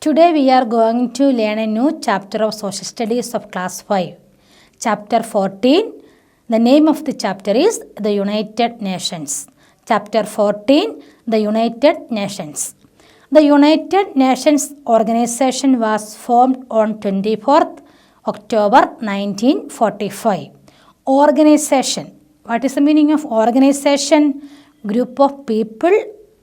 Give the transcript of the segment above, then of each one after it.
Today we are going to learn a new chapter of Social Studies of Class 5. Chapter 14. The name of the chapter is The United Nations. Chapter 14. The United Nations. The United Nations organization was formed on 24th October 1945. Organization. What is the meaning of organization? Group of people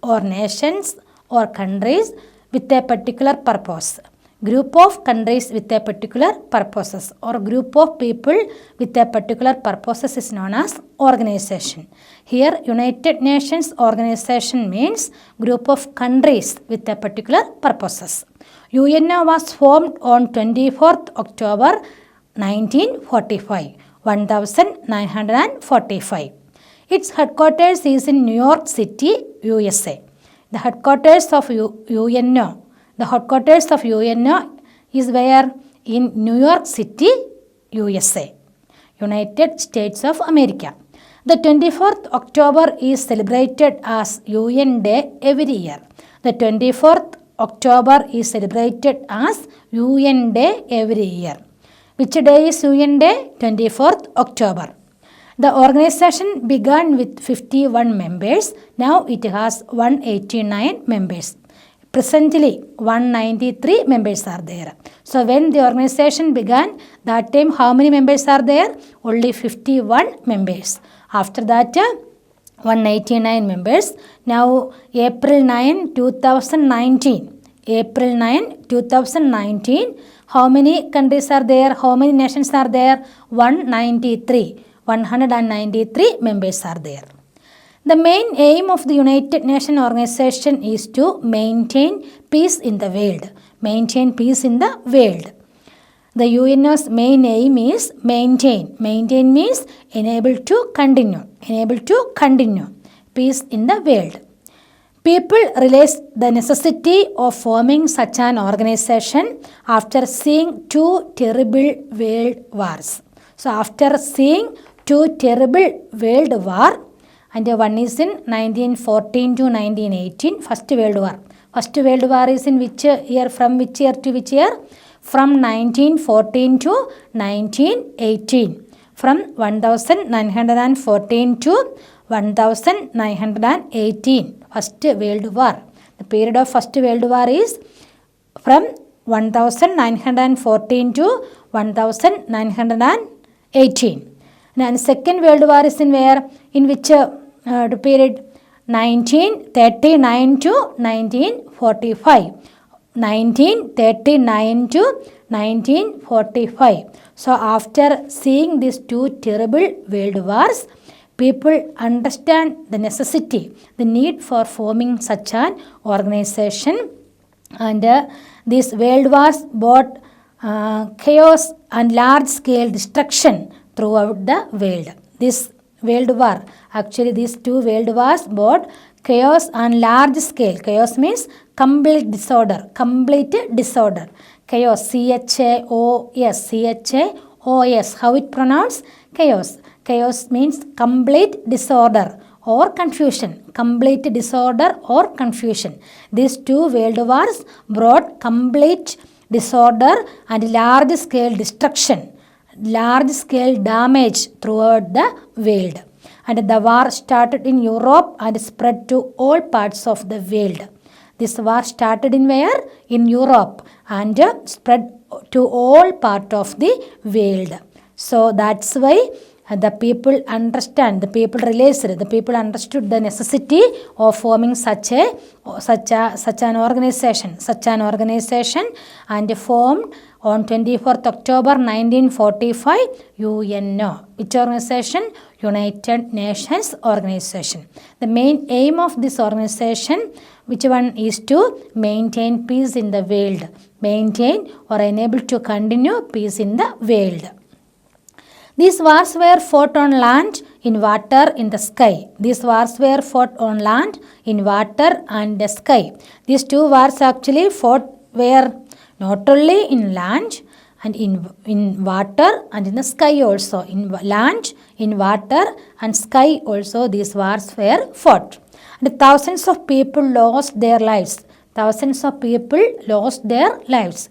or nations or countries with a particular purpose. Group of countries with a particular purposes or group of people with a particular purposes is known as organization. Here United Nations organization means group of countries with a particular purposes. UNO was formed on 24th October 1945. 1945. Its headquarters is in New York City, USA. The headquarters of UNO. The headquarters of UNO is where? In New York City, USA. United States of America. The 24th October is celebrated as UN Day every year. The 24th October is celebrated as UN Day every year. Which day is UN Day? 24th October. The organization began with 51 members. Now it has 189 members. Presently, 193 members are there. So when the organization began, that time how many members are there? Only 51 members. After that, 189 members. Now April 9, 2019. April 9, 2019. How many countries are there? How many nations are there? 193. 193 members are there. The main aim of the United Nations organization is to maintain peace in the world. Maintain peace in the world. The UNO's main aim is maintain. Maintain means enable to continue. Enable to continue peace in the world. People realized the necessity of forming such an organization after seeing two terrible world wars. So after seeing two terrible world war, and one is in 1914 to 1918, First World War. First World War is in which year? From which year to which year? From 1914 to 1918. From 1914 to 1918. First World War. The period of First World War is from 1914 to 1918. And Second World War is in where? In which period? 1939 to 1945. 1939 to 1945. So after seeing these two terrible world wars, people understand the necessity, the need for forming such an organization. And these world wars brought chaos and large-scale destruction throughout the world. This world war, actually these two world wars brought chaos and large scale. Chaos means complete disorder. Complete disorder. Chaos. C-H-A-O-S. C-H-A-O-S. How it pronounced? Chaos. Chaos means complete disorder or confusion. Complete disorder or confusion. These two world wars brought complete disorder and large scale destruction, large scale damage throughout the world. And the war started in Europe and spread to all parts of the world. This war started in where? In Europe and spread to all parts of the world. So that's why the people understand, the people realized, the people understood the necessity of forming such an organization, and formed on 24th October 1945 UNO. Which organization? United Nations organization. The main aim of this organization, which one? Is to maintain peace in the world. Maintain or enable to continue peace in the world. These wars were fought on land, in water, in the sky. These wars were fought on land, in water and the sky. These two wars actually fought were not only in land and in water and in the sky also. In land, in water and sky also these wars were fought. And thousands of people lost their lives. thousands of people lost their lives.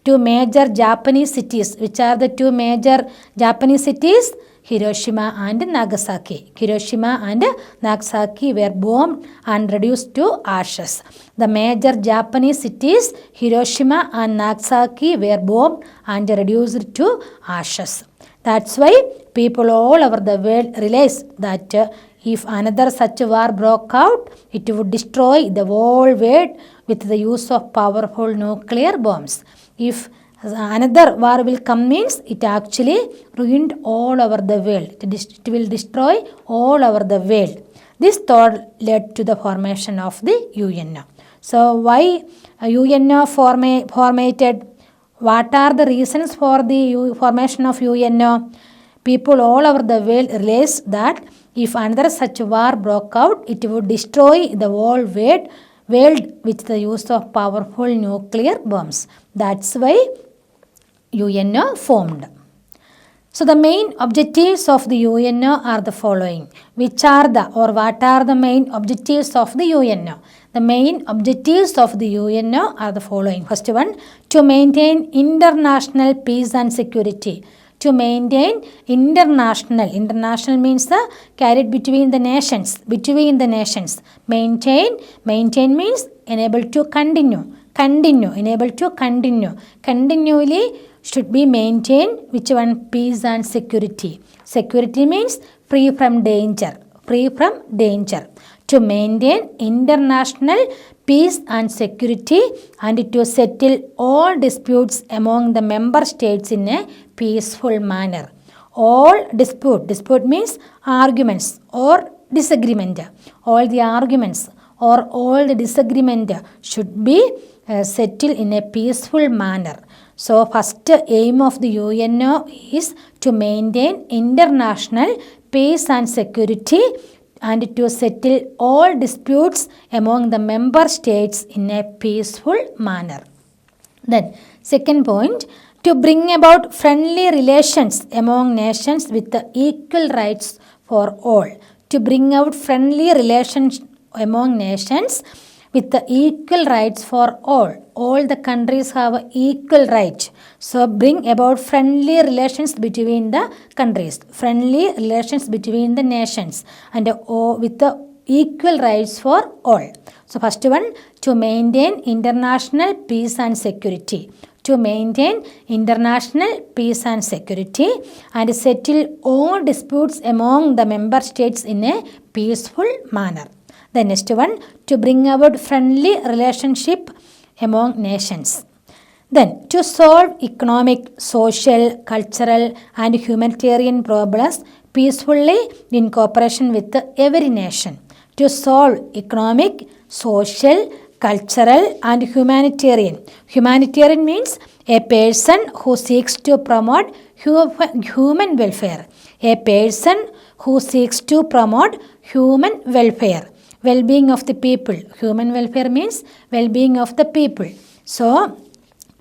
Two major Japanese cities. Which are the two major Japanese cities? Hiroshima and Nagasaki. Hiroshima and Nagasaki were bombed and reduced to ashes. The major Japanese cities, Hiroshima and Nagasaki, were bombed and reduced to ashes. That's why people all over the world realize that if another such war broke out, it would destroy the whole world with the use of powerful nuclear bombs. If another war will come means it actually ruined all over the world. It will destroy all over the world. This thought led to the formation of the UNO. So why UNO formated? What are the reasons for the formation of UNO? People all over the world realized that if another such war broke out, it would destroy the whole world with the use of powerful nuclear bombs. That's why UNO formed. So the main objectives of the UNO are the following. What are the main objectives of the UNO? The main objectives of the UNO are the following. First one, to maintain international peace and security. To maintain international means the carried between the nations. Maintain means enable to continue. Enable to continue. Continually should be maintained. Which one? Peace and security. Security means free from danger. To maintain international peace and security and to settle all disputes among the member states in a peaceful manner. All dispute means arguments or disagreement. All the arguments or all the disagreement should be settled in a peaceful manner. So first aim of the UNO is to maintain international peace and security and to settle all disputes among the member states in a peaceful manner. Then second point, to bring about friendly relations among nations with the equal rights for all. To bring out friendly relations among nations with the equal rights for all. All the countries have equal rights. So bring about friendly relations between the countries, friendly relations between the nations and with the equal rights for all. So first one, to maintain international peace and security. To maintain international peace and security and settle all disputes among the member states in a peaceful manner. The next one, to bring about friendly relationship among nations. Then to solve economic, social, cultural and humanitarian problems peacefully in cooperation with every nation. To solve economic, social, cultural and humanitarian. Humanitarian means a person who seeks to promote human welfare. A person who seeks to promote human welfare. Well-being of the people. Human welfare means well-being of the people. So,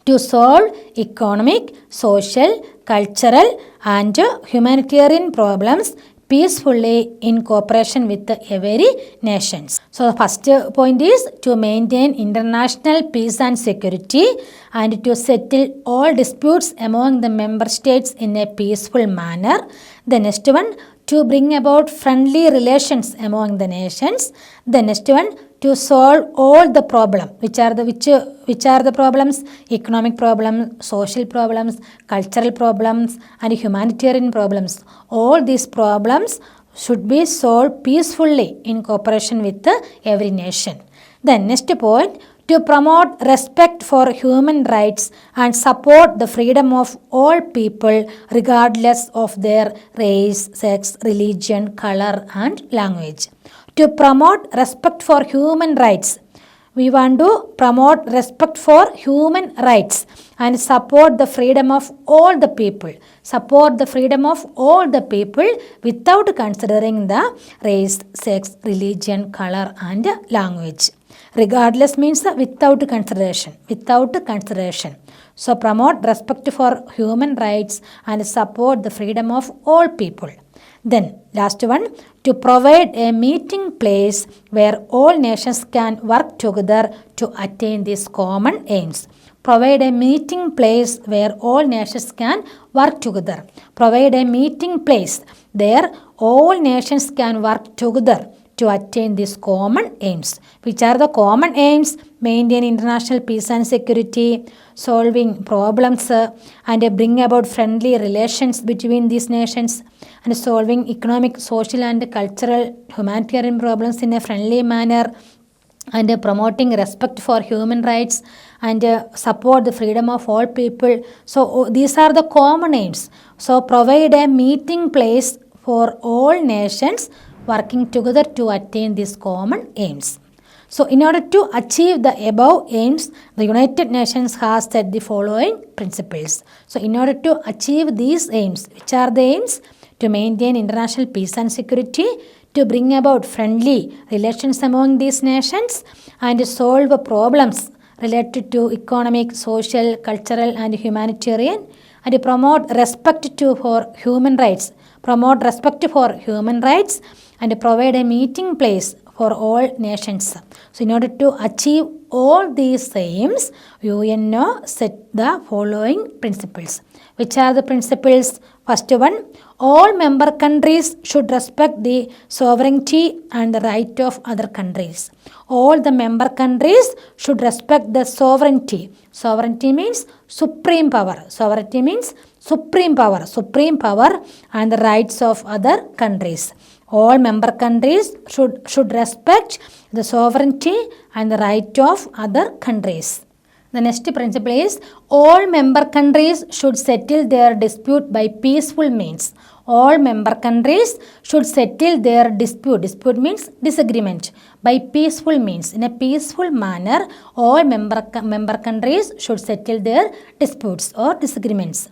to solve economic, social, cultural and humanitarian problems peacefully in cooperation with every nations. So the first point is to maintain international peace and security and to settle all disputes among the member states in a peaceful manner. The next one, to bring about friendly relations among the nations. The next one, to solve all the problems. Which are the problems? Economic problems, social problems, cultural problems and humanitarian problems. All these problems should be solved peacefully in cooperation with every nation. Then next point, to promote respect for human rights and support the freedom of all people regardless of their race, sex, religion, color and language. To promote respect for human rights. We want to promote respect for human rights and support the freedom of all the people. Support the freedom of all the people without considering the race, sex, religion, color and language. Regardless means without consideration. Without consideration. So promote respect for human rights and support the freedom of all people. Then last one, to provide a meeting place where all nations can work together to attain these common aims. Provide a meeting place where all nations can work together. Provide a meeting place there all nations can work together to attain these common aims. Which are the common aims? Maintain international peace and security, solving problems and bring about friendly relations between these nations, and solving economic, social and cultural humanitarian problems in a friendly manner, and promoting respect for human rights, and support the freedom of all people. So these are the common aims. So provide a meeting place for all nations working together to attain these common aims. So in order to achieve the above aims, the United Nations has set the following principles. So in order to achieve these aims, which are the aims? To maintain international peace and security, to bring about friendly relations among these nations, and solve problems related to economic, social, cultural and humanitarian, and promote respect for human rights, and provide a meeting place for all nations. So in order to achieve all these aims, UNO set the following principles. Which are the principles? First one, all member countries should respect the sovereignty and the right of other countries. All the member countries should respect the sovereignty. Sovereignty means supreme power. Sovereignty means supreme power and the rights of other countries. All member countries should respect the sovereignty and the right of other countries. The next principle is, all member countries should settle their dispute by peaceful means. All member countries should settle their dispute. Dispute means disagreement. By peaceful means. In a peaceful manner, all member countries should settle their disputes or disagreements.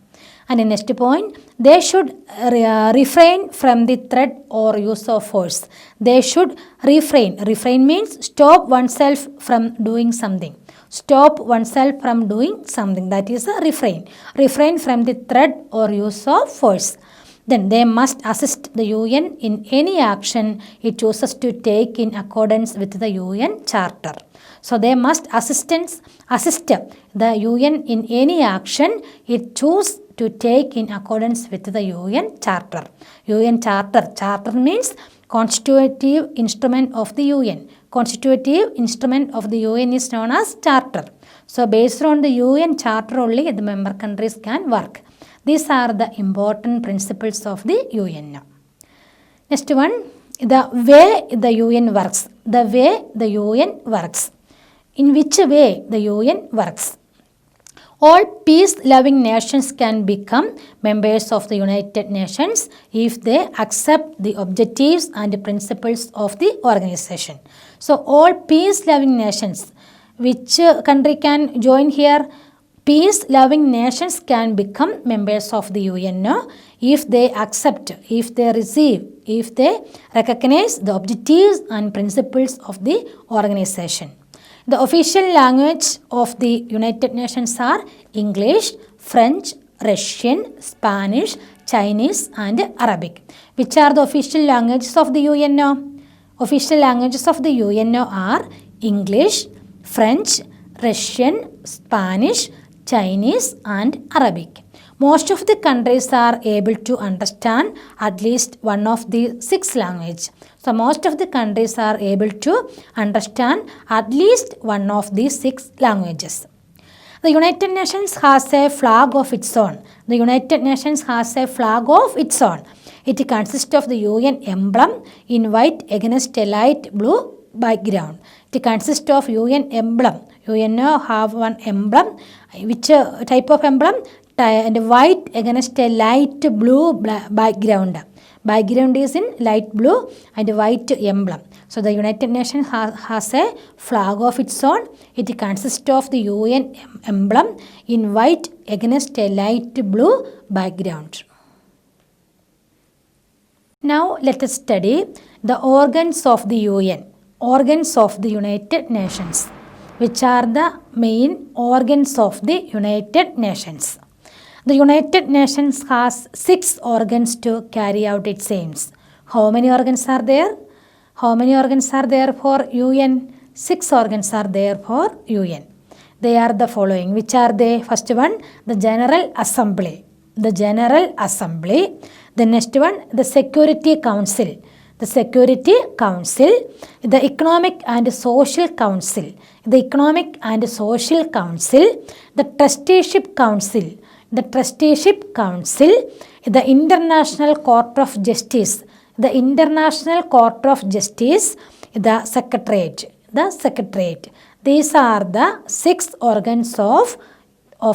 And the next point, they should refrain from the threat or use of force. They should refrain. Refrain means stop oneself from doing something. Stop oneself from doing something. That is a refrain. Refrain from the threat or use of force. Then they must assist the UN in any action it chooses to take in accordance with the UN Charter. So they must assist the UN in any action it chooses to take in accordance with the UN Charter. UN Charter. Charter means constitutive instrument of the UN. Constitutive instrument of the UN is known as Charter. So based on the UN Charter only, the member countries can work. These are the important principles of the UN. Next one, the way the UN works. The way the UN works. In which way the UN works? All peace-loving nations can become members of the United Nations if they accept the objectives and principles of the organization. So all peace-loving nations, which country can join here? Peace-loving nations can become members of the UNO if they accept, if they receive, if they recognize the objectives and principles of the organization. The official language of the United Nations are English, French, Russian, Spanish, Chinese and Arabic. Which are the official languages of the UNO? Official languages of the UNO are English, French, Russian, Spanish, Chinese and Arabic. Most of the countries are able to understand at least one of the 6 languages. So most of the countries are able to understand at least one of these 6 languages. The United Nations has a flag of its own. The United Nations has a flag of its own. It consists of the UN emblem in white against a light blue background. It consists of UN emblem. UNO have one emblem. Which type of emblem? And white against a light blue background. Background is in light blue and white emblem. So the United Nations has a flag of its own. It consists of the UN emblem in white against a light blue background. Now let us study the organs of the UN. Organs of the United Nations. Which are the main organs of the United Nations? The United Nations has 6 organs to carry out its aims. How many organs are there? How many organs are there for UN? 6 organs are there for UN. They are the following. Which are they? First one, the General Assembly. The General Assembly. The next one, the Security Council. The Security Council. The Economic and Social Council. The Economic and Social Council. The Trusteeship Council. The Trusteeship Council. The International Court of Justice. The International Court of Justice. The Secretariat. The Secretariat. These are the 6 organs of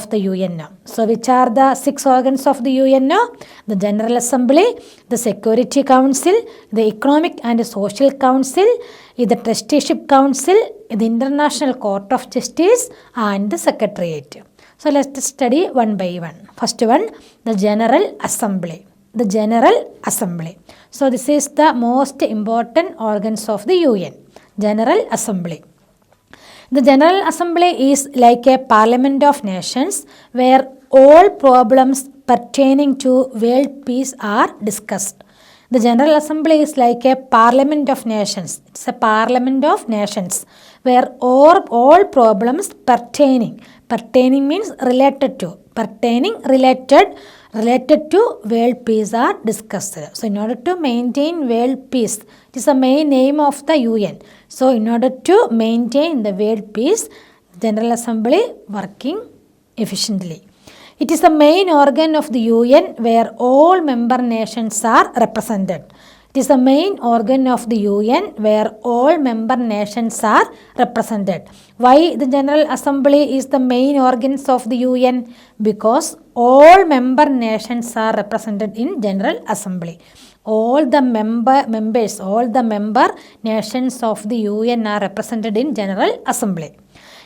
the UNO. So, which are the 6 organs of the UNO? The General Assembly, the Security Council, the Economic and Social Council, the Trusteeship Council, the International Court of Justice, and the Secretariat. So, let's study one by one. First one, the General Assembly. The General Assembly. So, this is the most important organs of the UN. General Assembly. The General Assembly is like a parliament of nations where all problems pertaining to world peace are discussed. The General Assembly is like a parliament of nations. It's a parliament of nations where all problems pertaining means related to, related to world peace are discussed. So, in order to maintain world peace, it is the main aim of the UN. So, in order to maintain the world peace, General Assembly working efficiently. It is the main organ of the UN where all member nations are represented. It is the main organ of the UN where all member nations are represented. Why the General Assembly is the main organs of the UN? Because all member nations are represented in General Assembly. All the member nations of the UN are represented in General Assembly.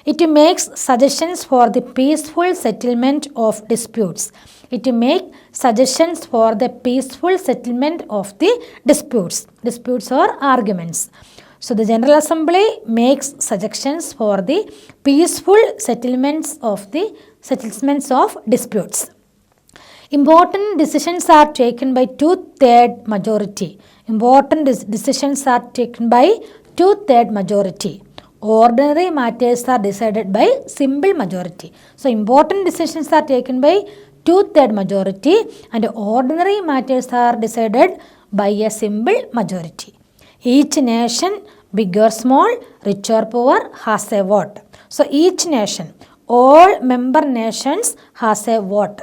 It makes suggestions for the peaceful settlement of disputes. It makes suggestions for the peaceful settlement of the disputes or arguments. So, the General Assembly makes suggestions for the peaceful settlements of disputes. Important decisions are taken by 2/3 majority. Important decisions are taken by 2/3 majority. Ordinary matters are decided by simple majority. So, important decisions are taken by 2/3 majority and ordinary matters are decided by a simple majority. Each nation, big or small, rich or poor, has a vote. So, each nation, all member nations has a vote.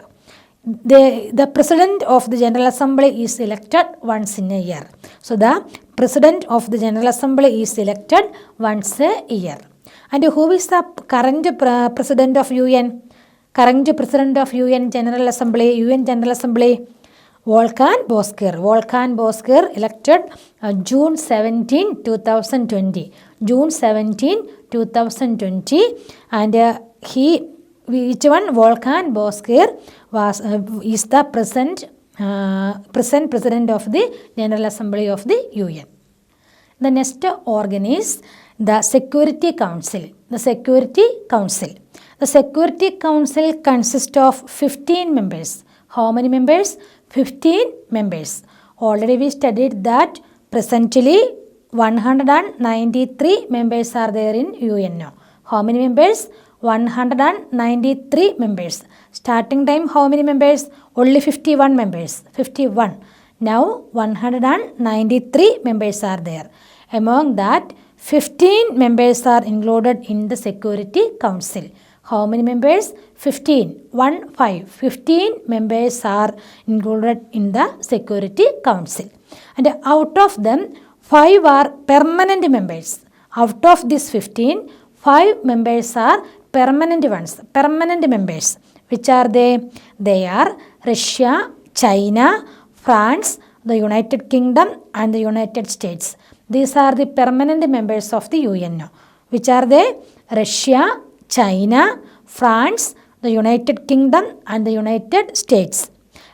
The President of the General Assembly is elected once in a year. So, the President of the General Assembly is elected once a year. And who is the current President of UN? Current President of UN General Assembly, Volkan Bozkır. Volkan Bozkır elected June 17, 2020. June 17, 2020. And Volkan Bozkır is the present President of the General Assembly of the UN. The next organ is the Security Council. The Security Council. The Security Council consists of 15 members. How many members? 15 members. Already we studied that presently 193 members are there in UNO. How many members? 193 members. Starting time how many members? Only 51 members. 51. Now 193 members are there. Among that 15 members are included in the Security Council. How many members? 15. 15 members are included in the Security Council. And out of them, 5 are permanent members. Out of these 15, 5 members are permanent ones. Permanent members. Which are they? They are Russia, China, France, the United Kingdom and the United States. These are the permanent members of the UNO. Which are they? Russia, China, France, the United Kingdom and the United States.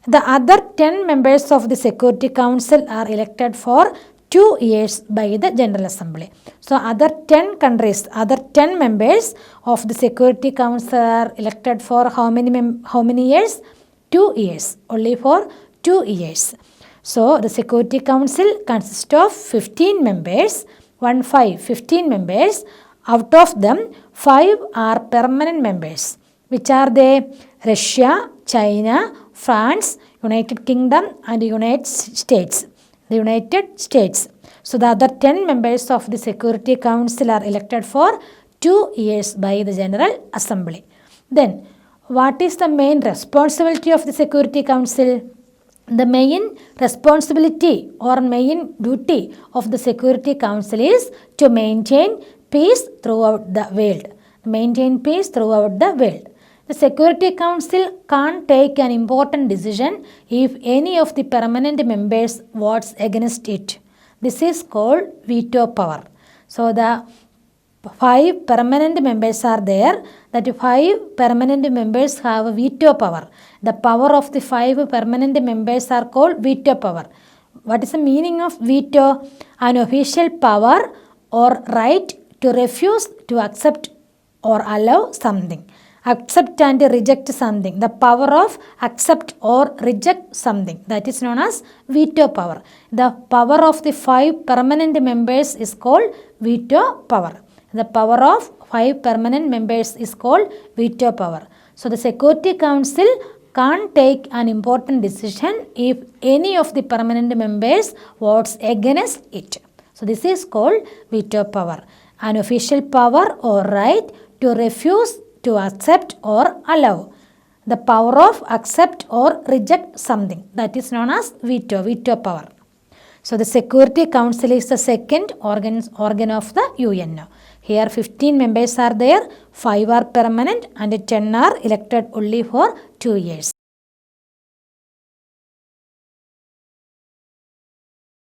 The other 10 members of the Security Council are elected for 2 years by the General Assembly. So, other 10 countries, other 10 members of the Security Council are elected for how many years? 2 years, only for 2 years. So the Security Council consists of 15 members, 15 members. Out of them, 5 are permanent members. Which are they? Russia, China, France, United Kingdom and United States. The United States. So the other 10 members of the Security Council are elected for 2 years by the General Assembly. Then, what is the main responsibility of the Security Council? The main responsibility or main duty of the Security Council is to maintain peace throughout the world. Maintain peace throughout the world. The Security Council can't take an important decision if any of the permanent members votes against it. This is called veto power. So the 5 permanent members are there. That 5 permanent members have a veto power. The power of the 5 permanent members are called veto power. What is the meaning of veto? An official power or right to refuse to accept or allow something. Accept and reject something. The power of accept or reject something. That is known as veto power. The power of the 5 permanent members is called veto power. The power of 5 permanent members is called veto power. So the Security Council can't take an important decision if any of the permanent members votes against it. So this is called veto power. An official power or right to refuse to accept or allow. The power of accept or reject something. That is known as veto power. So the Security Council is the second organ of the UN. Here 15 members are there, 5 are permanent and 10 are elected only for 2 years.